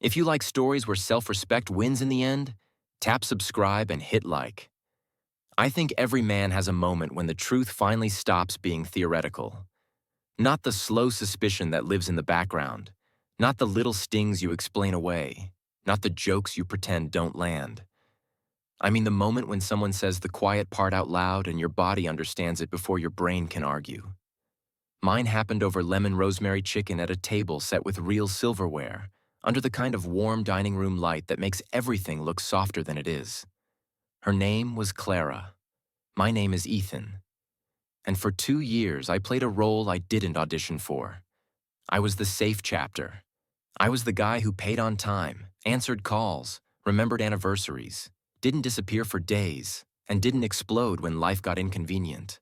If you like stories where self-respect wins in the end, tap subscribe and hit like. I think every man has a moment when the truth finally stops being theoretical. Not the slow suspicion that lives in the background, not the little stings you explain away, not the jokes you pretend don't land. I mean the moment when someone says the quiet part out loud and your body understands it before your brain can argue. Mine happened over lemon rosemary chicken at a table set with real silverware, under the kind of warm dining room light that makes everything look softer than it is. Her name was Clara. My name is Ethan. And for 2 years, I played a role I didn't audition for. I was the safe chapter. I was the guy who paid on time, answered calls, remembered anniversaries, didn't disappear for days, and didn't explode when life got inconvenient.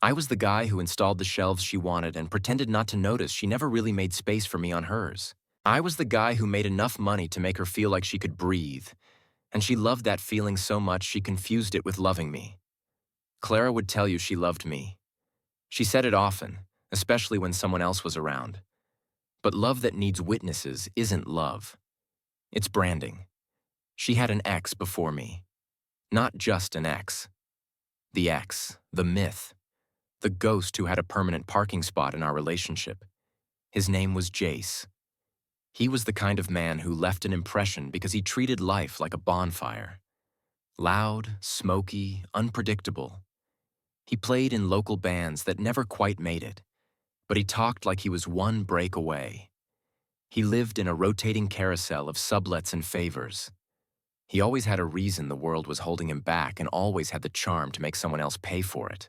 I was the guy who installed the shelves she wanted and pretended not to notice she never really made space for me on hers. I was the guy who made enough money to make her feel like she could breathe, and she loved that feeling so much she confused it with loving me. Clara would tell you she loved me. She said it often, especially when someone else was around. But love that needs witnesses isn't love. It's branding. She had an ex before me. Not just an ex. The ex, the myth, the ghost who had a permanent parking spot in our relationship. His name was Jace. He was the kind of man who left an impression because he treated life like a bonfire. Loud, smoky, unpredictable. He played in local bands that never quite made it, but he talked like he was one break away. He lived in a rotating carousel of sublets and favors. He always had a reason the world was holding him back and always had the charm to make someone else pay for it.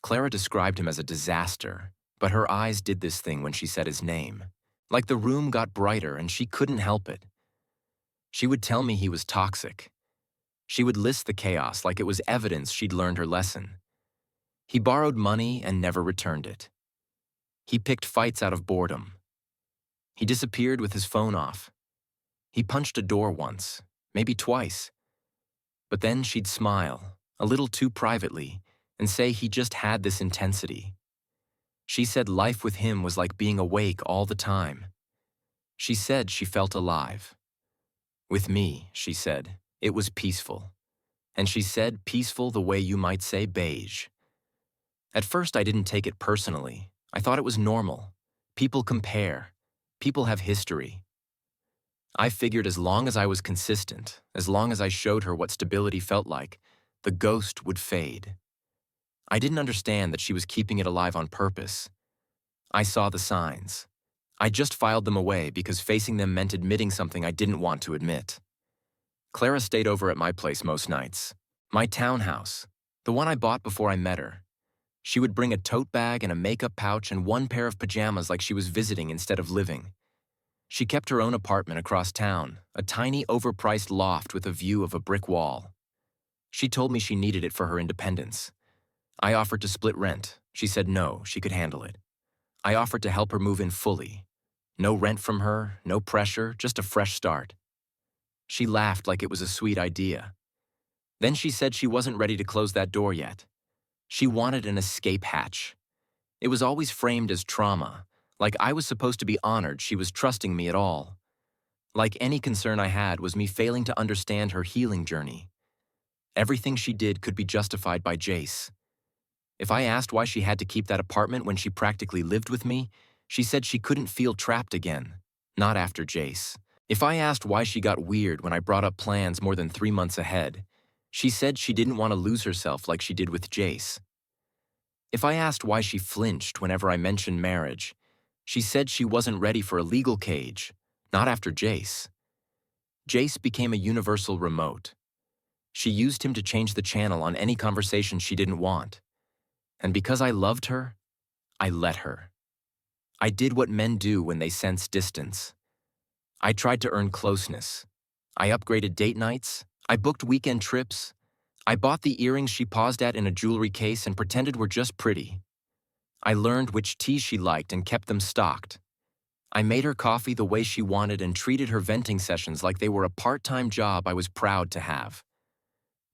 Clara described him as a disaster, but her eyes did this thing when she said his name. Like the room got brighter and she couldn't help it. She would tell me he was toxic. She would list the chaos like it was evidence she'd learned her lesson. He borrowed money and never returned it. He picked fights out of boredom. He disappeared with his phone off. He punched a door once, maybe twice. But then she'd smile, a little too privately, and say he just had this intensity. She said life with him was like being awake all the time. She said she felt alive. With me, she said, it was peaceful. And she said peaceful the way you might say beige. At first, I didn't take it personally. I thought it was normal. People compare. People have history. I figured as long as I was consistent, as long as I showed her what stability felt like, the ghost would fade. I didn't understand that she was keeping it alive on purpose. I saw the signs. I just filed them away because facing them meant admitting something I didn't want to admit. Clara stayed over at my place most nights. My townhouse, the one I bought before I met her. She would bring a tote bag and a makeup pouch and one pair of pajamas like she was visiting instead of living. She kept her own apartment across town, a tiny overpriced loft with a view of a brick wall. She told me she needed it for her independence. I offered to split rent. She said no, she could handle it. I offered to help her move in fully. No rent from her, no pressure, just a fresh start. She laughed like it was a sweet idea. Then she said she wasn't ready to close that door yet. She wanted an escape hatch. It was always framed as trauma, like I was supposed to be honored she was trusting me at all. Like any concern I had was me failing to understand her healing journey. Everything she did could be justified by Jace. If I asked why she had to keep that apartment when she practically lived with me, she said she couldn't feel trapped again, not after Jace. If I asked why she got weird when I brought up plans more than 3 months ahead, she said she didn't want to lose herself like she did with Jace. If I asked why she flinched whenever I mentioned marriage, she said she wasn't ready for a legal cage, not after Jace. Jace became a universal remote. She used him to change the channel on any conversation she didn't want. And because I loved her, I let her. I did what men do when they sense distance. I tried to earn closeness. I upgraded date nights. I booked weekend trips. I bought the earrings she paused at in a jewelry case and pretended were just pretty. I learned which teas she liked and kept them stocked. I made her coffee the way she wanted and treated her venting sessions like they were a part-time job I was proud to have.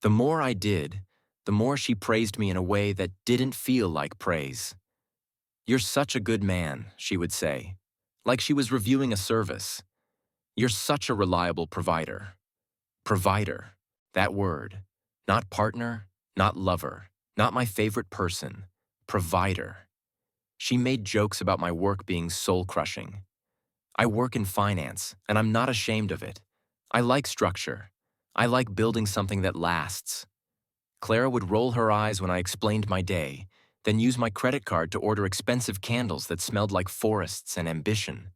The more I did, the more she praised me in a way that didn't feel like praise. "You're such a good man," she would say, like she was reviewing a service. You're such a reliable provider. Provider. That word. Not partner, not lover, not my favorite person. Provider. She made jokes about my work being soul-crushing. I work in finance, and I'm not ashamed of it. I like structure. I like building something that lasts. Clara would roll her eyes when I explained my day, then use my credit card to order expensive candles that smelled like forests and ambition.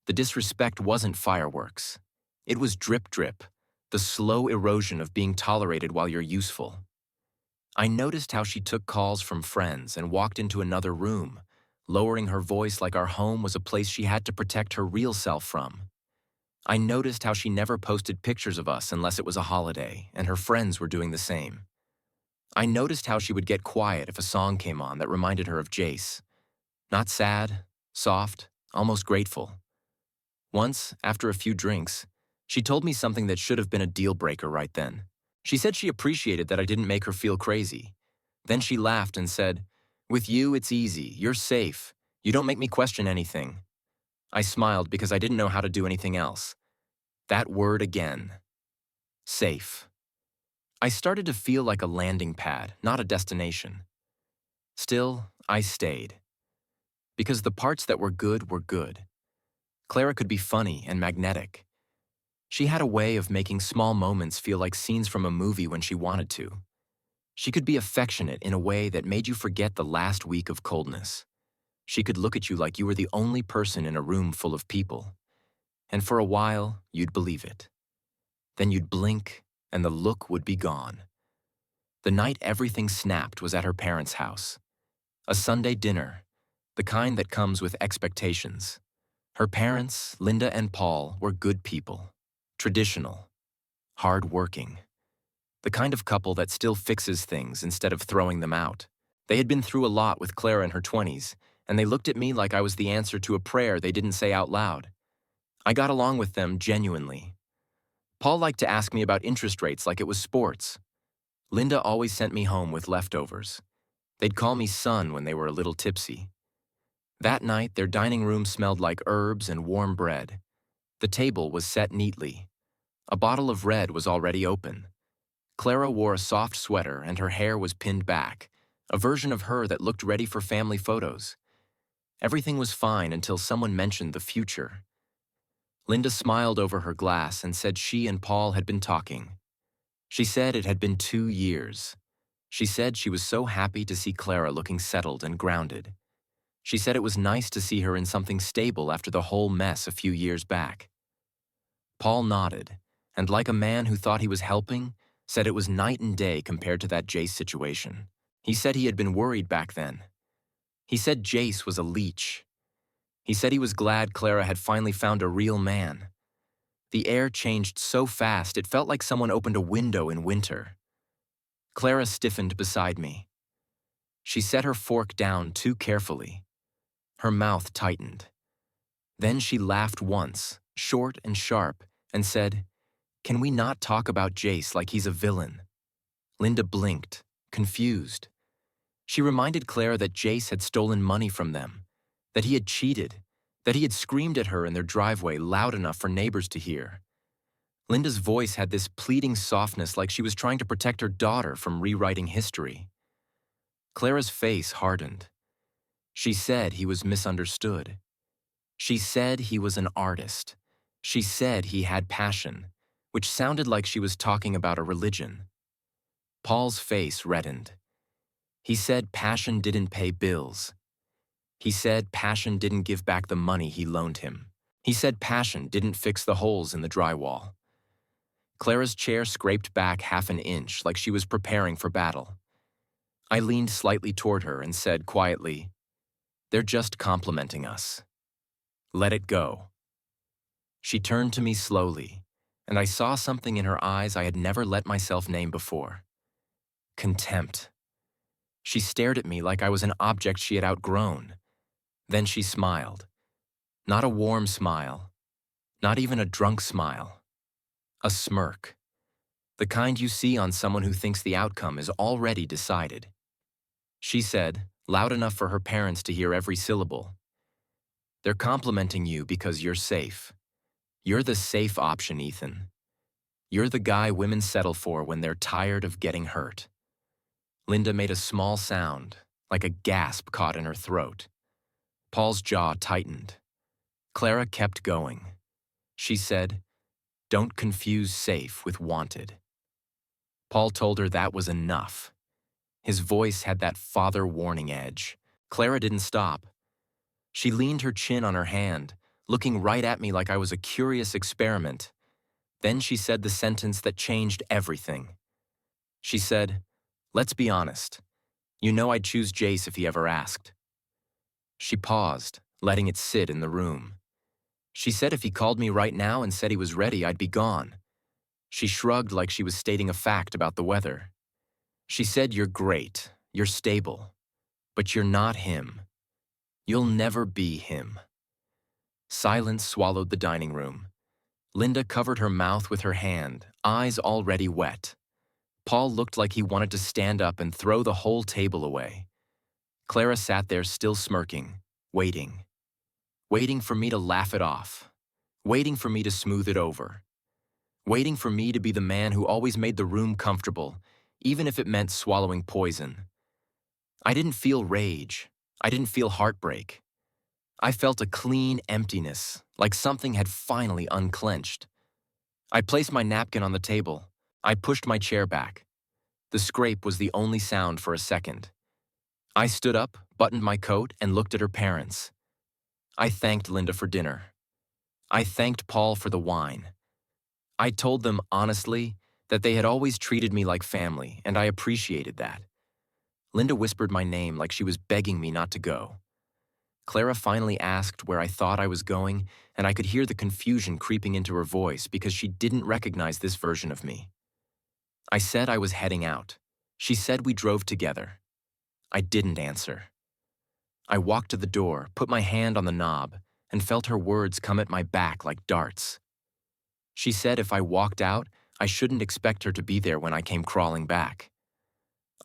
The disrespect wasn't fireworks. It was drip-drip, the slow erosion of being tolerated while you're useful. I noticed how she took calls from friends and walked into another room, lowering her voice like our home was a place she had to protect her real self from. I noticed how she never posted pictures of us unless it was a holiday, and her friends were doing the same. I noticed how she would get quiet if a song came on that reminded her of Jace. Not sad, soft, almost grateful. Once, after a few drinks, she told me something that should have been a deal breaker right then. She said she appreciated that I didn't make her feel crazy. Then she laughed and said, "With you, it's easy. You're safe. You don't make me question anything." I smiled because I didn't know how to do anything else. That word again. Safe. I started to feel like a landing pad, not a destination. Still, I stayed. Because the parts that were good were good. Clara could be funny and magnetic. She had a way of making small moments feel like scenes from a movie when she wanted to. She could be affectionate in a way that made you forget the last week of coldness. She could look at you like you were the only person in a room full of people. And for a while, you'd believe it. Then you'd blink, and the look would be gone. The night everything snapped was at her parents' house. A Sunday dinner, the kind that comes with expectations. Her parents, Linda and Paul, were good people. Traditional. Hard-working. The kind of couple that still fixes things instead of throwing them out. They had been through a lot with Clara in her 20s, and they looked at me like I was the answer to a prayer they didn't say out loud. I got along with them genuinely. Paul liked to ask me about interest rates like it was sports. Linda always sent me home with leftovers. They'd call me son when they were a little tipsy. That night, their dining room smelled like herbs and warm bread. The table was set neatly. A bottle of red was already open. Clara wore a soft sweater and her hair was pinned back, a version of her that looked ready for family photos. Everything was fine until someone mentioned the future. Linda smiled over her glass and said she and Paul had been talking. She said it had been 2 years. She said she was so happy to see Clara looking settled and grounded. She said it was nice to see her in something stable after the whole mess a few years back. Paul nodded, and like a man who thought he was helping, said it was night and day compared to that Jace situation. He said he had been worried back then. He said Jace was a leech. He said he was glad Clara had finally found a real man. The air changed so fast it felt like someone opened a window in winter. Clara stiffened beside me. She set her fork down too carefully. Her mouth tightened. Then she laughed once, short and sharp, and said, "Can we not talk about Jace like he's a villain?" Linda blinked, confused. She reminded Clara that Jace had stolen money from them, that he had cheated, that he had screamed at her in their driveway loud enough for neighbors to hear. Linda's voice had this pleading softness like she was trying to protect her daughter from rewriting history. Clara's face hardened. She said he was misunderstood. She said he was an artist. She said he had passion, which sounded like she was talking about a religion. Paul's face reddened. He said passion didn't pay bills. He said passion didn't give back the money he loaned him. He said passion didn't fix the holes in the drywall. Clara's chair scraped back half an inch like she was preparing for battle. I leaned slightly toward her and said quietly, "They're just complimenting us. Let it go." She turned to me slowly, and I saw something in her eyes I had never let myself name before. Contempt. She stared at me like I was an object she had outgrown. Then she smiled. Not a warm smile, not even a drunk smile. A smirk. The kind you see on someone who thinks the outcome is already decided. She said, loud enough for her parents to hear every syllable, "They're complimenting you because you're safe. You're the safe option, Ethan. You're the guy women settle for when they're tired of getting hurt. Linda made a small sound, like a gasp caught in her throat. Paul's jaw tightened. Clara kept going. She said, "Don't confuse safe with wanted." Paul told her that was enough. His voice had that father warning edge. Clara didn't stop. She leaned her chin on her hand, looking right at me like I was a curious experiment. Then she said the sentence that changed everything. She said, "Let's be honest. You know I'd choose Jace if he ever asked." She paused, letting it sit in the room. She said if he called me right now and said he was ready, I'd be gone. She shrugged like she was stating a fact about the weather. She said, "You're great, you're stable, but you're not him. You'll never be him." Silence swallowed the dining room. Linda covered her mouth with her hand, eyes already wet. Paul looked like he wanted to stand up and throw the whole table away. Clara sat there still smirking, waiting. Waiting for me to laugh it off. Waiting for me to smooth it over. Waiting for me to be the man who always made the room comfortable, even if it meant swallowing poison. I didn't feel rage. I didn't feel heartbreak. I felt a clean emptiness, like something had finally unclenched. I placed my napkin on the table. I pushed my chair back. The scrape was the only sound for a second. I stood up, buttoned my coat, and looked at her parents. I thanked Linda for dinner. I thanked Paul for the wine. I told them honestly that they had always treated me like family, and I appreciated that. Linda whispered my name like she was begging me not to go. Clara finally asked where I thought I was going, and I could hear the confusion creeping into her voice because she didn't recognize this version of me. I said I was heading out. She said we drove together. I didn't answer. I walked to the door, put my hand on the knob, and felt her words come at my back like darts. She said if I walked out, I shouldn't expect her to be there when I came crawling back.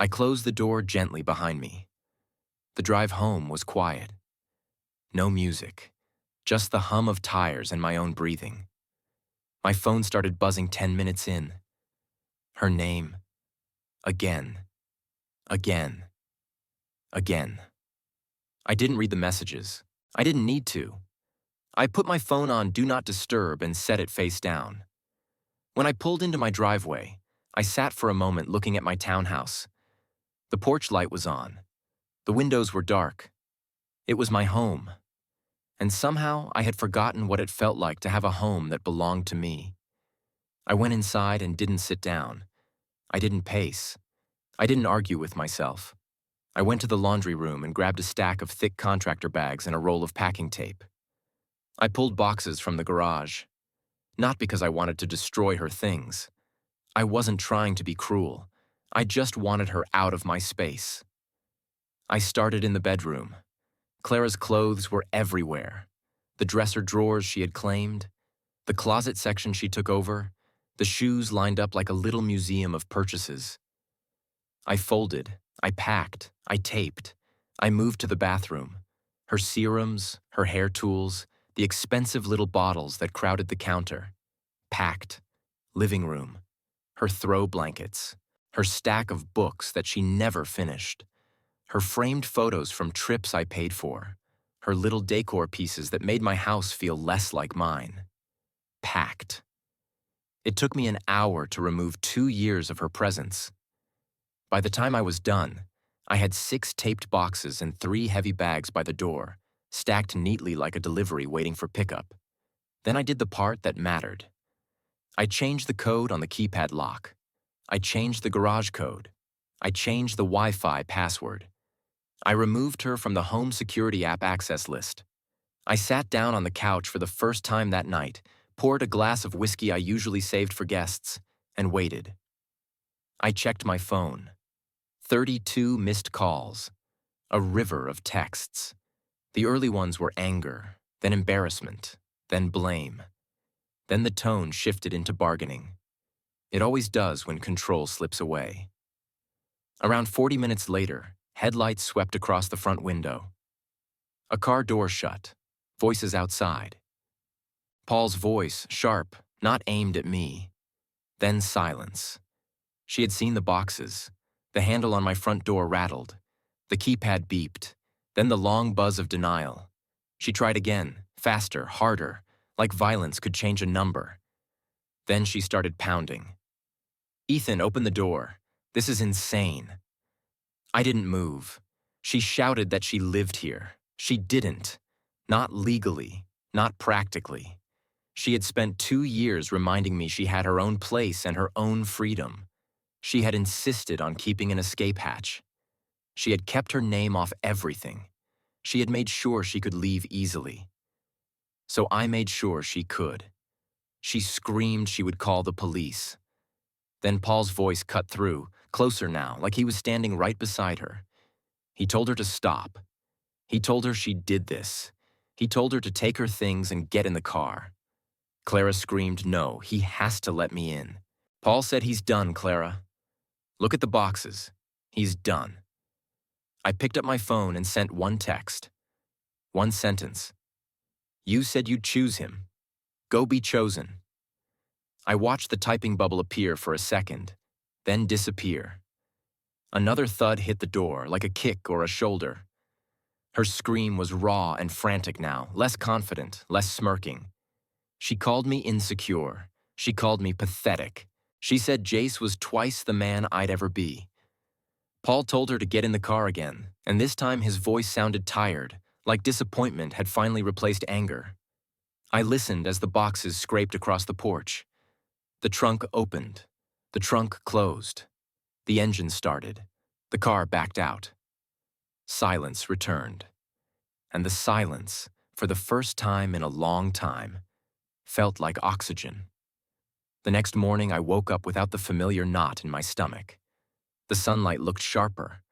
I closed the door gently behind me. The drive home was quiet. No music, just the hum of tires and my own breathing. My phone started buzzing 10 minutes in. Her name. Again. Again. Again. I didn't read the messages. I didn't need to. I put my phone on Do Not Disturb and set it face down. When I pulled into my driveway, I sat for a moment looking at my townhouse. The porch light was on. The windows were dark. It was my home. And somehow I had forgotten what it felt like to have a home that belonged to me. I went inside and didn't sit down. I didn't pace. I didn't argue with myself. I went to the laundry room and grabbed a stack of thick contractor bags and a roll of packing tape. I pulled boxes from the garage. Not because I wanted to destroy her things. I wasn't trying to be cruel. I just wanted her out of my space. I started in the bedroom. Clara's clothes were everywhere. The dresser drawers she had claimed, the closet section she took over, the shoes lined up like a little museum of purchases. I folded, I packed, I taped. I moved to the bathroom. Her serums, her hair tools, the expensive little bottles that crowded the counter. Packed. Living room. Her throw blankets. Her stack of books that she never finished. Her framed photos from trips I paid for. Her little decor pieces that made my house feel less like mine. Packed. It took me an hour to remove 2 years of her presence. By the time I was done, I had 6 taped boxes and 3 heavy bags by the door, stacked neatly like a delivery waiting for pickup. Then I did the part that mattered. I changed the code on the keypad lock. I changed the garage code. I changed the Wi-Fi password. I removed her from the home security app access list. I sat down on the couch for the first time that night, poured a glass of whiskey I usually saved for guests, and waited. I checked my phone. 32 missed calls. A river of texts. The early ones were anger, then embarrassment, then blame. Then the tone shifted into bargaining. It always does when control slips away. Around 40 minutes later, headlights swept across the front window. A car door shut. Voices outside. Paul's voice, sharp, not aimed at me. Then silence. She had seen the boxes. The handle on my front door rattled. The keypad beeped. Then the long buzz of denial. She tried again, faster, harder, like violence could change a number. Then she started pounding. "Ethan, open the door. This is insane." I didn't move. She shouted that she lived here. She didn't. Not legally, not practically. She had spent 2 years reminding me she had her own place and her own freedom. She had insisted on keeping an escape hatch. She had kept her name off everything. She had made sure she could leave easily. So I made sure she could. She screamed she would call the police. Then Paul's voice cut through, closer now, like he was standing right beside her. He told her to stop. He told her she did this. He told her to take her things and get in the car. Clara screamed, "No, he has to let me in." Paul said, "He's done, Clara. Look at the boxes. He's done." I picked up my phone and sent one text. One sentence. "You said you'd choose him. Go be chosen." I watched the typing bubble appear for a second, then disappear. Another thud hit the door, like a kick or a shoulder. Her scream was raw and frantic now, less confident, less smirking. She called me insecure. She called me pathetic. She said Jace was twice the man I'd ever be. Paul told her to get in the car again, and this time his voice sounded tired, like disappointment had finally replaced anger. I listened as the boxes scraped across the porch. The trunk opened. The trunk closed. The engine started. The car backed out. Silence returned. And the silence, for the first time in a long time, felt like oxygen. The next morning I woke up without the familiar knot in my stomach. The sunlight looked sharper,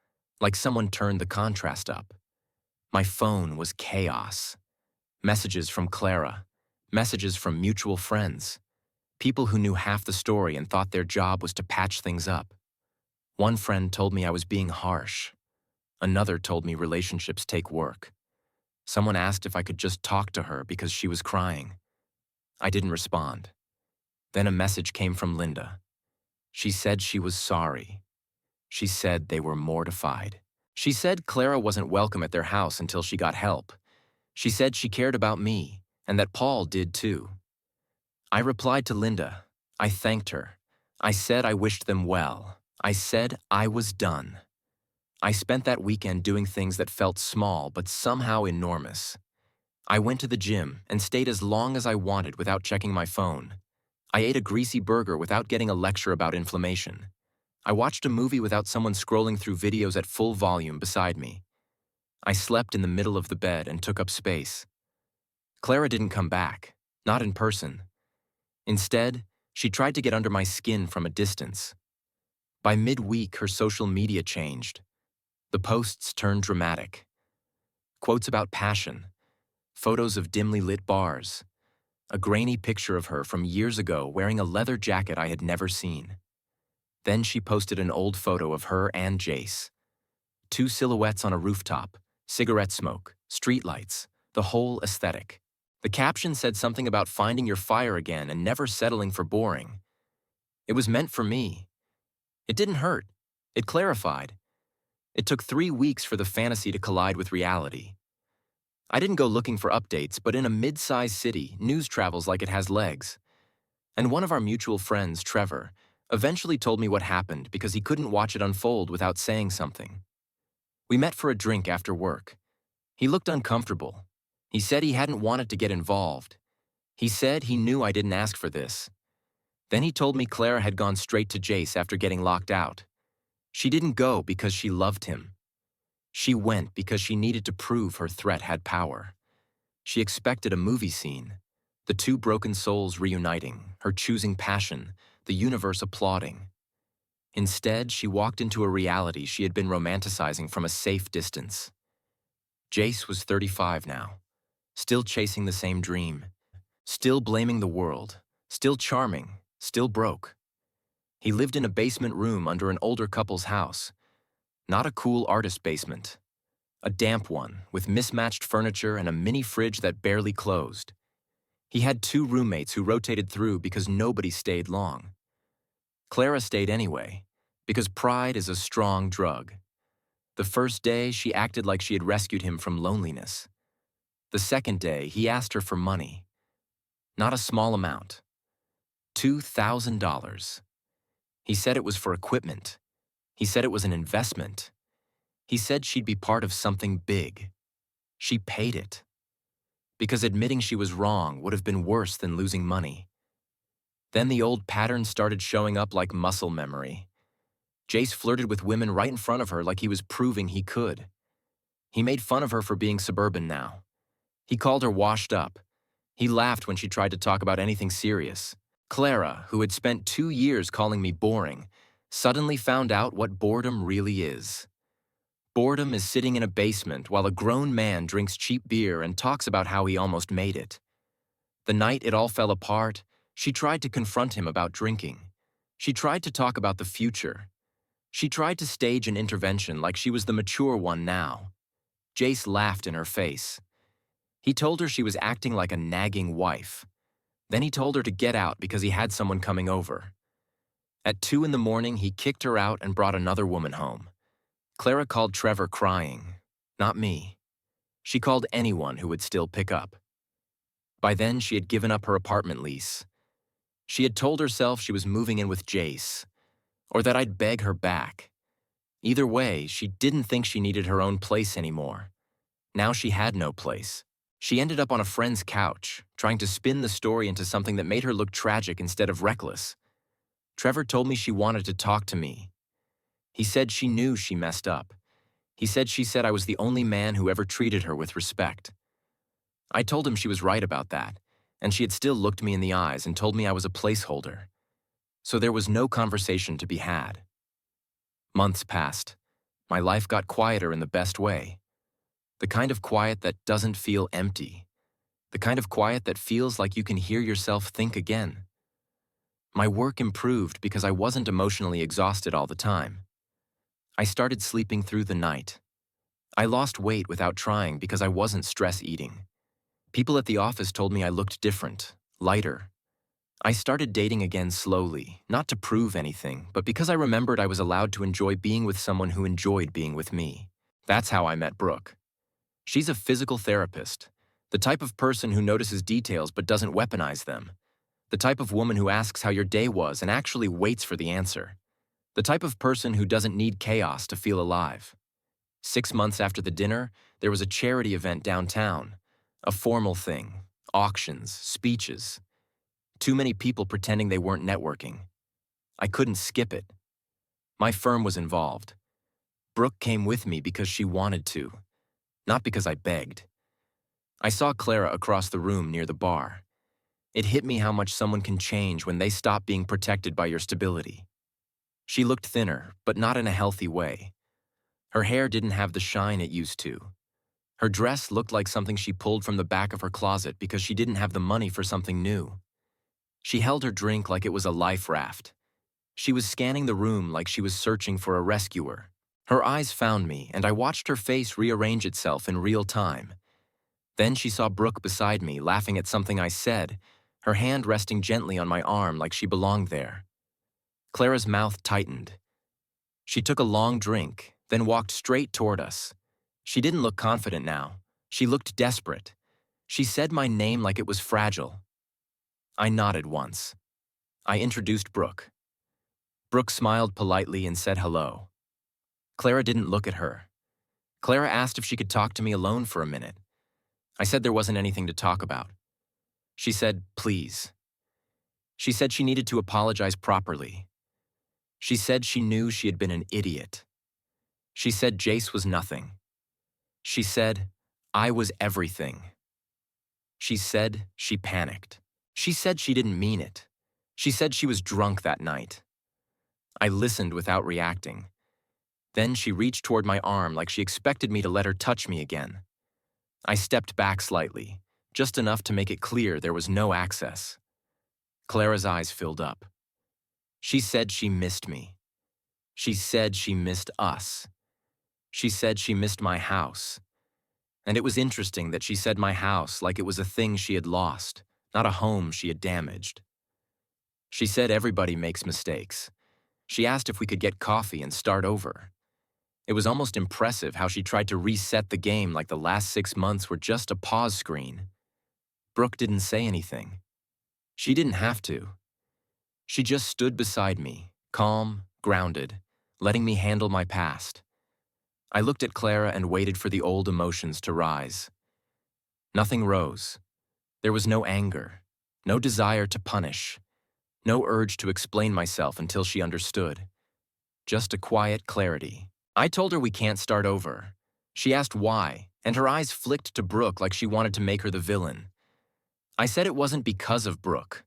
like someone turned the contrast up. My phone was chaos. Messages from Clara, messages from mutual friends, people who knew half the story and thought their job was to patch things up. One friend told me I was being harsh. Another told me relationships take work. Someone asked if I could just talk to her because she was crying. I didn't respond. Then a message came from Linda. She said she was sorry. She said they were mortified. She said Clara wasn't welcome at their house until she got help. She said she cared about me, and that Paul did too. I replied to Linda. I thanked her. I said I wished them well. I said I was done. I spent that weekend doing things that felt small but somehow enormous. I went to the gym and stayed as long as I wanted without checking my phone. I ate a greasy burger without getting a lecture about inflammation. I watched a movie without someone scrolling through videos at full volume beside me. I slept in the middle of the bed and took up space. Clara didn't come back, not in person. Instead, she tried to get under my skin from a distance. By midweek, her social media changed. The posts turned dramatic. Quotes about passion, photos of dimly lit bars, a grainy picture of her from years ago wearing a leather jacket I had never seen. Then she posted an old photo of her and Jace. 2 silhouettes on a rooftop, cigarette smoke, streetlights, the whole aesthetic. The caption said something about finding your fire again and never settling for boring. It was meant for me. It didn't hurt. It clarified. It took 3 weeks for the fantasy to collide with reality. I didn't go looking for updates, but in a mid-sized city, news travels like it has legs. And one of our mutual friends, Trevor, eventually told me what happened because he couldn't watch it unfold without saying something. We met for a drink after work. He looked uncomfortable. He said he hadn't wanted to get involved. He said he knew I didn't ask for this. Then he told me Clara had gone straight to Jace after getting locked out. She didn't go because she loved him. She went because she needed to prove her threat had power. She expected a movie scene, the 2 broken souls reuniting, her choosing passion, the universe applauding. Instead, she walked into a reality she had been romanticizing from a safe distance. Jace was 35 now, still chasing the same dream, still blaming the world, still charming, still broke. He lived in a basement room under an older couple's house. Not a cool artist basement. A damp one with mismatched furniture and a mini fridge that barely closed. He had two roommates who rotated through because nobody stayed long. Clara stayed anyway, because pride is a strong drug. The first day, she acted like she had rescued him from loneliness. The second day, he asked her for money. Not a small amount. $2,000. He said it was for equipment. He said it was an investment. He said she'd be part of something big. She paid it. Because admitting she was wrong would have been worse than losing money. Then the old patterns started showing up like muscle memory. Jace flirted with women right in front of her like he was proving he could. He made fun of her for being suburban now. He called her washed up. He laughed when she tried to talk about anything serious. Clara, who had spent 2 years calling me boring, suddenly found out what boredom really is. Boredom is sitting in a basement while a grown man drinks cheap beer and talks about how he almost made it. The night it all fell apart, she tried to confront him about drinking. She tried to talk about the future. She tried to stage an intervention like she was the mature one now. Jace laughed in her face. He told her she was acting like a nagging wife. Then he told her to get out because he had someone coming over. At 2 in the morning, he kicked her out and brought another woman home. Clara called Trevor crying. Not me. She called anyone who would still pick up. By then, she had given up her apartment lease. She had told herself she was moving in with Jace, or that I'd beg her back. Either way, she didn't think she needed her own place anymore. Now she had no place. She ended up on a friend's couch, trying to spin the story into something that made her look tragic instead of reckless. Trevor told me she wanted to talk to me. He said she knew she messed up. He said she said I was the only man who ever treated her with respect. I told him she was right about that, and she had still looked me in the eyes and told me I was a placeholder. So there was no conversation to be had. Months passed. My life got quieter in the best way. The kind of quiet that doesn't feel empty. The kind of quiet that feels like you can hear yourself think again. My work improved because I wasn't emotionally exhausted all the time. I started sleeping through the night. I lost weight without trying because I wasn't stress eating. People at the office told me I looked different, lighter. I started dating again slowly, not to prove anything, but because I remembered I was allowed to enjoy being with someone who enjoyed being with me. That's how I met Brooke. She's a physical therapist, the type of person who notices details but doesn't weaponize them, the type of woman who asks how your day was and actually waits for the answer, the type of person who doesn't need chaos to feel alive. 6 months after the dinner, there was a charity event downtown, a formal thing, auctions, speeches. Too many people pretending they weren't networking. I couldn't skip it. My firm was involved. Brooke came with me because she wanted to. Not because I begged. I saw Clara across the room near the bar. It hit me how much someone can change when they stop being protected by your stability. She looked thinner, but not in a healthy way. Her hair didn't have the shine it used to. Her dress looked like something she pulled from the back of her closet because she didn't have the money for something new. She held her drink like it was a life raft. She was scanning the room like she was searching for a rescuer. Her eyes found me, and I watched her face rearrange itself in real time. Then she saw Brooke beside me, laughing at something I said, her hand resting gently on my arm like she belonged there. Clara's mouth tightened. She took a long drink, then walked straight toward us. She didn't look confident now. She looked desperate. She said my name like it was fragile. I nodded once. I introduced Brooke. Brooke smiled politely and said hello. Clara didn't look at her. Clara asked if she could talk to me alone for a minute. I said there wasn't anything to talk about. She said, please. She said she needed to apologize properly. She said she knew she had been an idiot. She said Jace was nothing. She said, I was everything. She said she panicked. She said she didn't mean it. She said she was drunk that night. I listened without reacting. Then she reached toward my arm like she expected me to let her touch me again. I stepped back slightly, just enough to make it clear there was no access. Clara's eyes filled up. She said she missed me. She said she missed us. She said she missed my house. And it was interesting that she said my house like it was a thing she had lost, not a home she had damaged. She said everybody makes mistakes. She asked if we could get coffee and start over. It was almost impressive how she tried to reset the game like the last 6 months were just a pause screen. Brooke didn't say anything. She didn't have to. She just stood beside me, calm, grounded, letting me handle my past. I looked at Clara and waited for the old emotions to rise. Nothing rose. There was no anger, no desire to punish, no urge to explain myself until she understood. Just a quiet clarity. I told her we can't start over. She asked why, and her eyes flicked to Brooke like she wanted to make her the villain. I said it wasn't because of Brooke.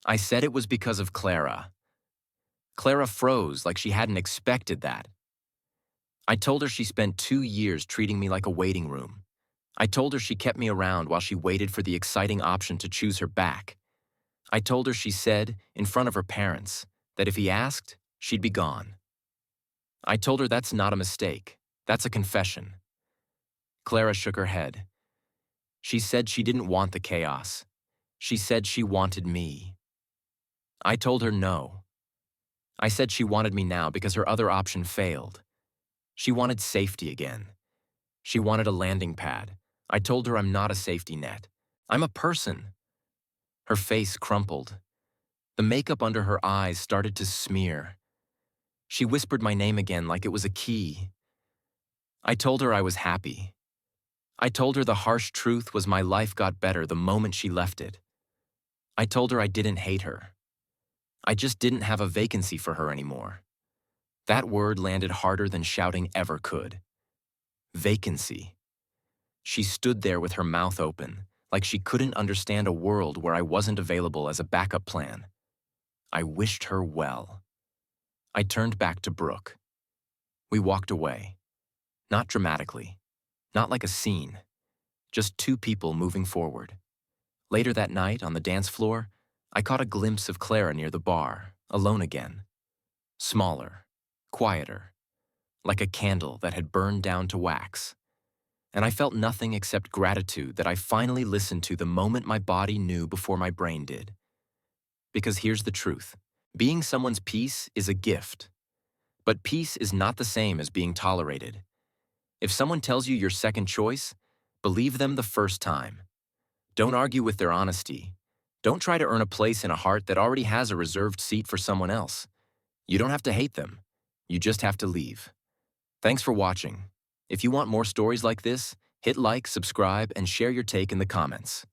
I said it was because of Clara. Clara froze like she hadn't expected that. I told her she spent 2 years treating me like a waiting room. I told her she kept me around while she waited for the exciting option to choose her back. I told her she said, in front of her parents, that if he asked, she'd be gone. I told her that's not a mistake. That's a confession. Clara shook her head. She said she didn't want the chaos. She said she wanted me. I told her no. I said she wanted me now because her other option failed. She wanted safety again. She wanted a landing pad. I told her I'm not a safety net. I'm a person. Her face crumpled. The makeup under her eyes started to smear. She whispered my name again like it was a key. I told her I was happy. I told her the harsh truth was my life got better the moment she left it. I told her I didn't hate her. I just didn't have a vacancy for her anymore. That word landed harder than shouting ever could. Vacancy. She stood there with her mouth open, like she couldn't understand a world where I wasn't available as a backup plan. I wished her well. I turned back to Brooke. We walked away. Not dramatically. Not like a scene. Just two people moving forward. Later that night, on the dance floor, I caught a glimpse of Clara near the bar, alone again. Smaller, quieter, like a candle that had burned down to wax. And I felt nothing except gratitude that I finally listened to the moment my body knew before my brain did. Because here's the truth. Being someone's peace is a gift. But peace is not the same as being tolerated. If someone tells you you're second choice, believe them the first time. Don't argue with their honesty. Don't try to earn a place in a heart that already has a reserved seat for someone else. You don't have to hate them. You just have to leave. Thanks for watching. If you want more stories like this, hit like, subscribe, and share your take in the comments.